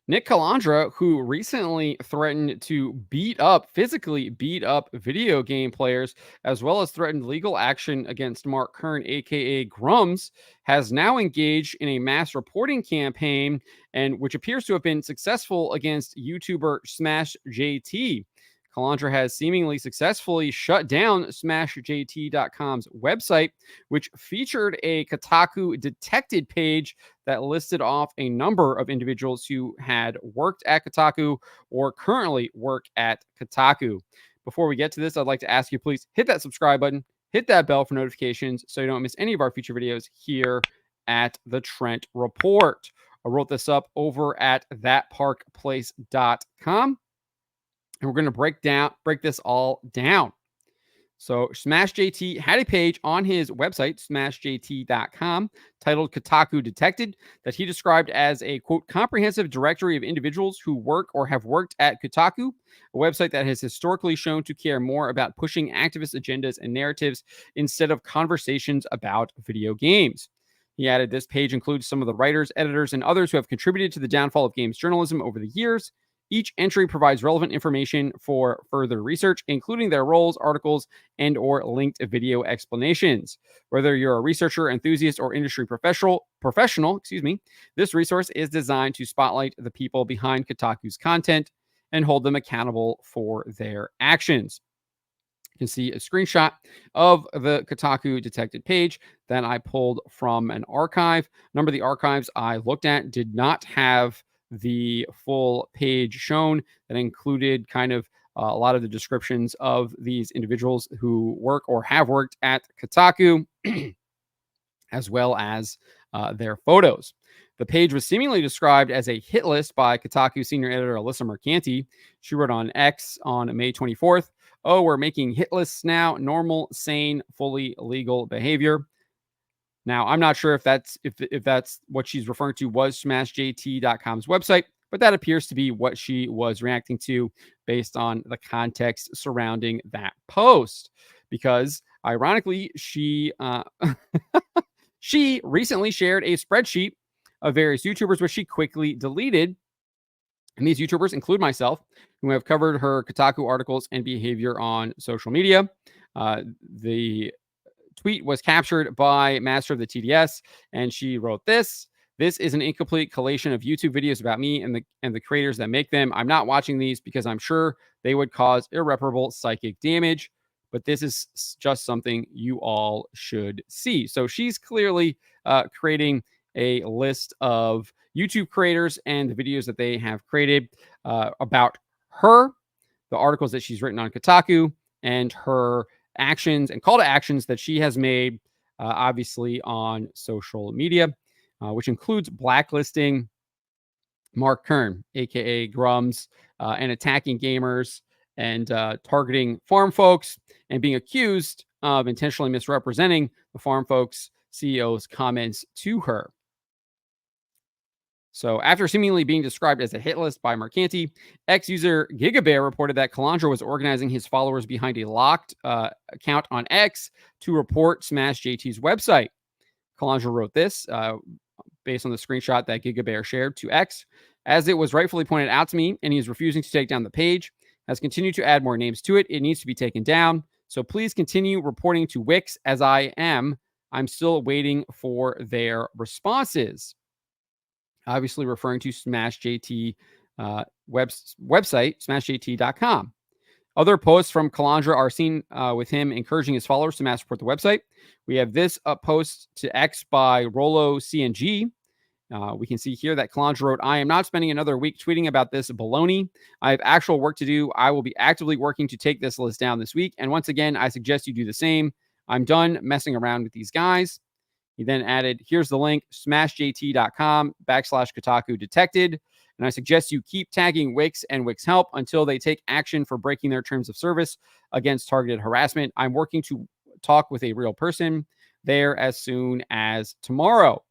Nick Calandra, who recently threatened to physically beat up video game players, as well as threatened legal action against Mark Kern, aka Grums, has now engaged in a mass reporting campaign, and which appears to have been successful against YouTuber Smash JT. Calandra has seemingly successfully shut down SmashJT.com's website, which featured a Kotaku detected page that listed off a number of individuals who had worked at Kotaku or currently work at Kotaku. Before we get to this, I'd like to ask you, please hit that subscribe button, hit that bell for notifications so you don't miss any of our future videos here at the Trent Report. I wrote this up over at thatparkplace.com, and we're going to break this all down. So Smash JT had a page on his website, smashjt.com, titled Kotaku Detected, that he described as a, quote, comprehensive directory of individuals who work or have worked at Kotaku, a website that has historically shown to care more about pushing activist agendas and narratives instead of conversations about video games. He added, this page includes some of the writers, editors, and others who have contributed to the downfall of games journalism over the years. Each entry provides relevant information for further research, including their roles, articles, and or linked video explanations. Whether you're a researcher, enthusiast, or industry professional, this resource is designed to spotlight the people behind Kotaku's content and hold them accountable for their actions. You can see a screenshot of the Kotaku detected page that I pulled from an archive. A number of the archives I looked at did not have the full page shown, that included kind of a lot of the descriptions of these individuals who work or have worked at Kotaku, as well as their photos. The page was seemingly described as a hit list by Kotaku senior editor Alyssa Mercanti. She wrote on X on May 24th, "Oh, we're making hit lists now. Normal, sane, fully legal behavior." Now, I'm not sure if that's what she's referring to was SmashJT.com's website, but that appears to be what she was reacting to based on the context surrounding that post. Because, ironically, she she recently shared a spreadsheet of various YouTubers, which she quickly deleted. And these YouTubers include myself, who have covered her Kotaku articles and behavior on social media. The tweet was captured by Master of the TDS, and she wrote this. "This is an incomplete collation of YouTube videos about me and the creators that make them. I'm not watching these because I'm sure they would cause irreparable psychic damage, but this is just something you all should see." So she's clearly creating a list of YouTube creators and the videos that they have created about her, the articles that she's written on Kotaku, and her actions and call to actions that she has made, obviously, on social media, which includes blacklisting Mark Kern, aka Grums, and attacking gamers and targeting farm folks, and being accused of intentionally misrepresenting the farm folks CEO's comments to her. So, after seemingly being described as a hit list by Mercanti, ex-user GigaBear reported that Calandra was organizing his followers behind a locked account on X to report Smash JT's website. Calandra wrote this based on the screenshot that GigaBear shared to X. "As it was rightfully pointed out to me, and he is refusing to take down the page, has continued to add more names to it. It needs to be taken down. So please continue reporting to Wix as I am. I'm still waiting for their responses." Obviously referring to Smash JT website, smashjt.com. Other posts from Calandra are seen with him encouraging his followers to mass report the website. We have this post to X by Rolo CNG. We can see here that Calandra wrote, "I am not spending another week tweeting about this baloney. I have actual work to do. I will be actively working to take this list down this week. And once again, I suggest you do the same. I'm done messing around with these guys." He then added, "Here's the link, smashjt.com/Kotaku detected. And I suggest you keep tagging Wix and Wix Help until they take action for breaking their terms of service against targeted harassment. I'm working to talk with a real person there as soon as tomorrow."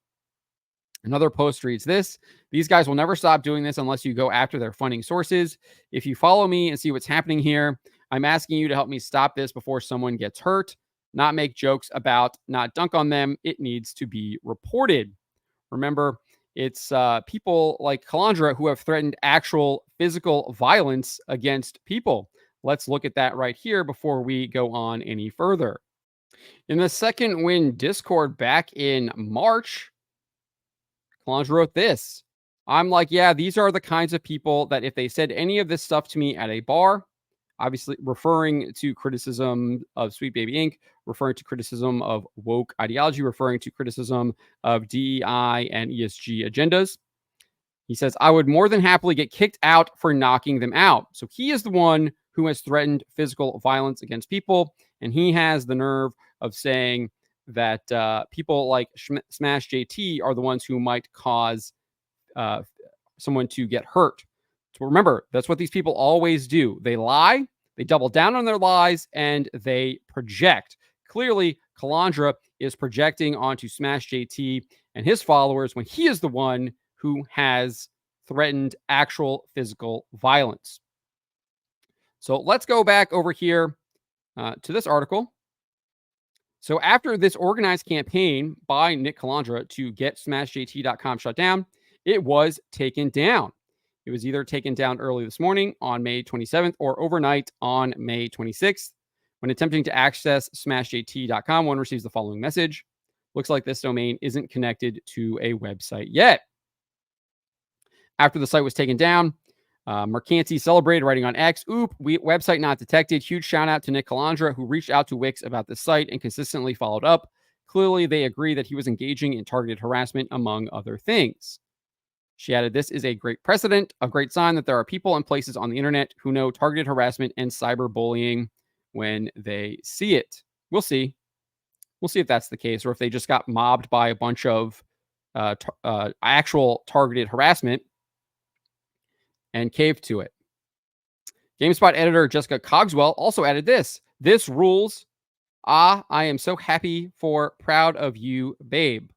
Another post reads this: "These guys will never stop doing this unless you go after their funding sources. If you follow me and see what's happening here, I'm asking you to help me stop this before someone gets hurt. Not make jokes about, not dunk on them. It needs to be reported." Remember, It's people like Calandra who have threatened actual physical violence against people. Let's look at that right here before we go on any further. In the Second Wind Discord back in March, Calandra wrote this. I'm like, yeah, these are the kinds of people that if they said any of this stuff to me at a bar, obviously referring to criticism of Sweet Baby Inc., referring to criticism of woke ideology, referring to criticism of DEI and ESG agendas. He says, I would more than happily get kicked out for knocking them out. So he is the one who has threatened physical violence against people. And he has the nerve of saying that people like Smash JT are the ones who might cause uh, someone to get hurt. So remember, that's what these people always do. They lie, they double down on their lies, and they project. Clearly, Calandra is projecting onto Smash JT and his followers when he is the one who has threatened actual physical violence. So let's go back over here to this article. So after this organized campaign by Nick Calandra to get SmashJT.com shut down, it was taken down. It was either taken down early this morning on May 27th or overnight on May 26th. When attempting to access SmashJT.com, one receives the following message. Looks like this domain isn't connected to a website yet. After the site was taken down, Mercanti celebrated, writing on X, website not detected. Huge shout out to Nick Calandra, who reached out to Wix about the site and consistently followed up. Clearly, they agree that he was engaging in targeted harassment, among other things. She added, this is a great precedent, a great sign that there are people and places on the internet who know targeted harassment and cyberbullying when they see it. We'll see. We'll see if that's the case or if they just got mobbed by a bunch of actual targeted harassment and caved to it. GameSpot editor Jessica Cogswell also added this. This rules. I am so happy for proud of you, babe.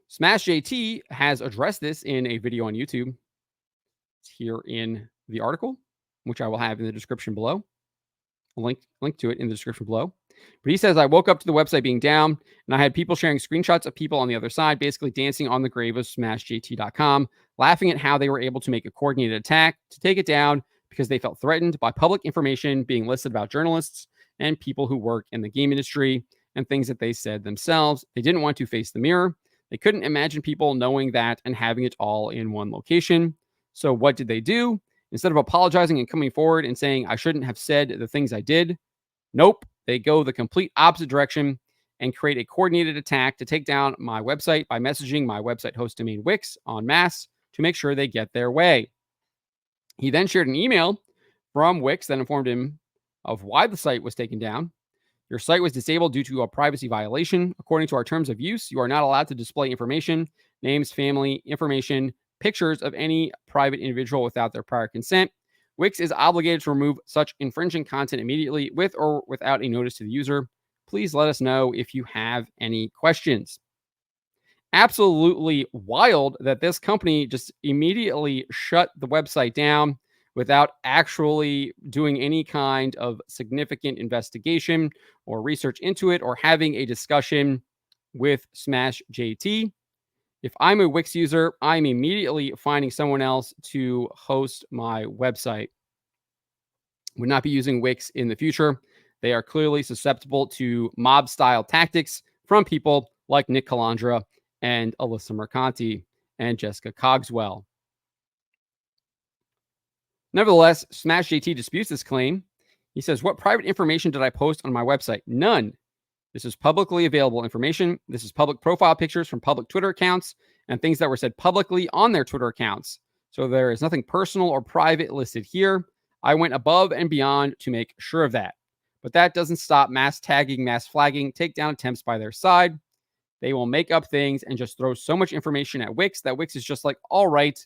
Smash JT has addressed this in a video on YouTube. It's here in the article, which I will have in the description below. I'll link to it in the description below. But he says, I woke up to the website being down, and I had people sharing screenshots of people on the other side, basically dancing on the grave of SmashJT.com, laughing at how they were able to make a coordinated attack to take it down because they felt threatened by public information being listed about journalists and people who work in the game industry and things that they said themselves. They didn't want to face the mirror. They couldn't imagine people knowing that and having it all in one location. So what did they do? Instead of apologizing and coming forward and saying, I shouldn't have said the things I did, nope, they go the complete opposite direction and create a coordinated attack to take down my website by messaging my website host domain Wix en masse to make sure they get their way. He then shared an email from Wix that informed him of why the site was taken down. Your site was disabled due to a privacy violation. According to our terms of use, you are not allowed to display information, names, family information, pictures of any private individual without their prior consent. Wix is obligated to remove such infringing content immediately with or without a notice to the user. Please let us know if you have any questions. Absolutely wild that this company just immediately shut the website down without actually doing any kind of significant investigation or research into it or having a discussion with Smash JT. If I'm a Wix user, I'm immediately finding someone else to host my website. Would not be using Wix in the future. They are clearly susceptible to mob-style tactics from people like Nick Calandra and Alyssa Mercanti and Jessica Cogswell. Nevertheless, Smash JT disputes this claim. He says, what private information did I post on my website? None. This is publicly available information. This is public profile pictures from public Twitter accounts and things that were said publicly on their Twitter accounts. So there is nothing personal or private listed here. I went above and beyond to make sure of that. But that doesn't stop mass tagging, mass flagging, takedown attempts by their side. They will make up things and just throw so much information at Wix that Wix is just like, all right,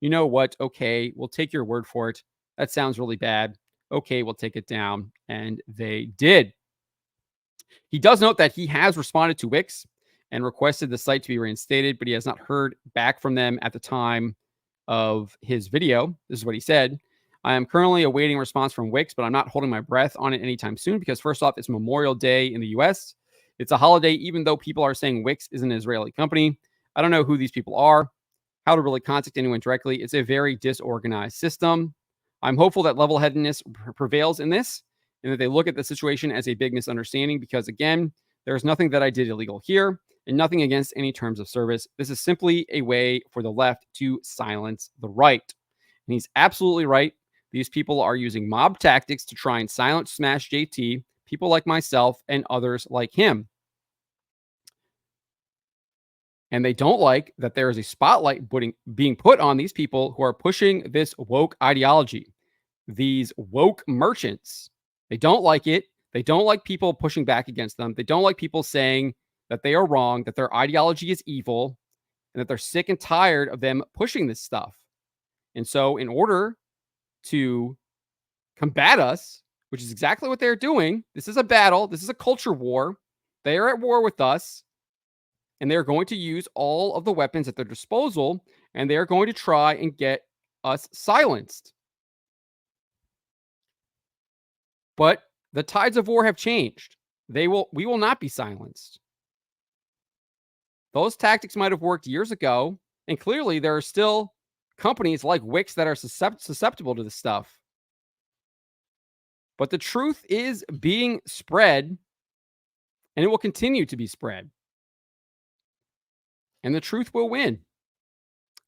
you know what? Okay, we'll take your word for it. That sounds really bad. Okay, we'll take it down. And they did. He does note that he has responded to Wix and requested the site to be reinstated, but he has not heard back from them at the time of his video. This is what he said. I am currently awaiting a response from Wix, but I'm not holding my breath on it anytime soon because first off, it's Memorial Day in the US. It's a holiday, even though people are saying Wix is an Israeli company. I don't know who these people are, how to really contact anyone directly. It's a very disorganized system. I'm hopeful that level-headedness prevails in this and that they look at the situation as a big misunderstanding because, again, there's nothing that I did illegal here and nothing against any terms of service. This is simply a way for the left to silence the right. And he's absolutely right. These people are using mob tactics to try and silence Smash JT, people like myself and others like him. And they don't like that there is a spotlight being put on these people who are pushing this woke ideology, these woke merchants. They don't like it. They don't like people pushing back against them. They don't like people saying that they are wrong, that their ideology is evil, and that they're sick and tired of them pushing this stuff. And so in order to combat us, which is exactly what they're doing, this is a battle. This is a culture war. They are at war with us. And they're going to use all of the weapons at their disposal, and they're going to try and get us silenced. But the tides of war have changed. We will not be silenced. Those tactics might have worked years ago, and clearly there are still companies like Wix that are susceptible to this stuff. But the truth is being spread, and it will continue to be spread. And the truth will win.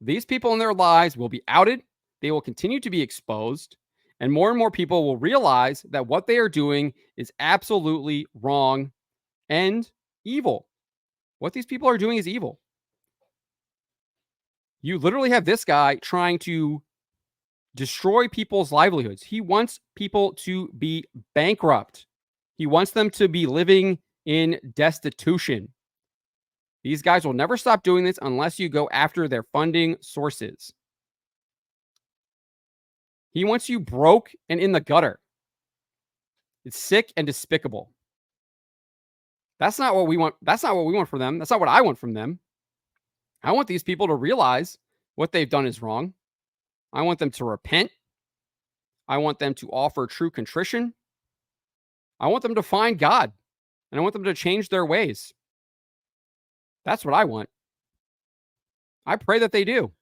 These people in their lives will be outed. They will continue to be exposed. And more people will realize that what they are doing is absolutely wrong and evil. What these people are doing is evil. You literally have this guy trying to destroy people's livelihoods. He wants people to be bankrupt. He wants them to be living in destitution. These guys will never stop doing this unless you go after their funding sources. He wants you broke and in the gutter. It's sick and despicable. That's not what we want. That's not what we want from them. That's not what I want from them. I want these people to realize what they've done is wrong. I want them to repent. I want them to offer true contrition. I want them to find God. And I want them to change their ways. That's what I want. I pray that they do.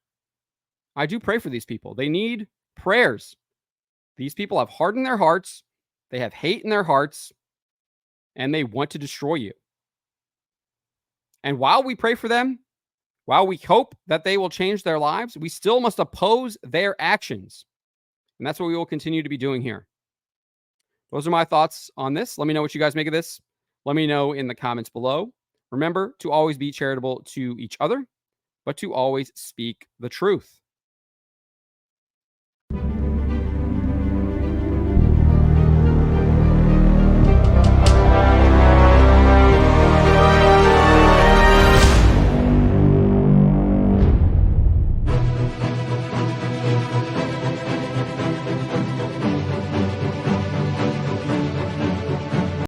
I do pray for these people. They need prayers. These people have hardened their hearts. They have hate in their hearts. And they want to destroy you. And while we pray for them, while we hope that they will change their lives, we still must oppose their actions. And that's what we will continue to be doing here. Those are my thoughts on this. Let me know what you guys make of this. Let me know in the comments below. Remember to always be charitable to each other, but to always speak the truth.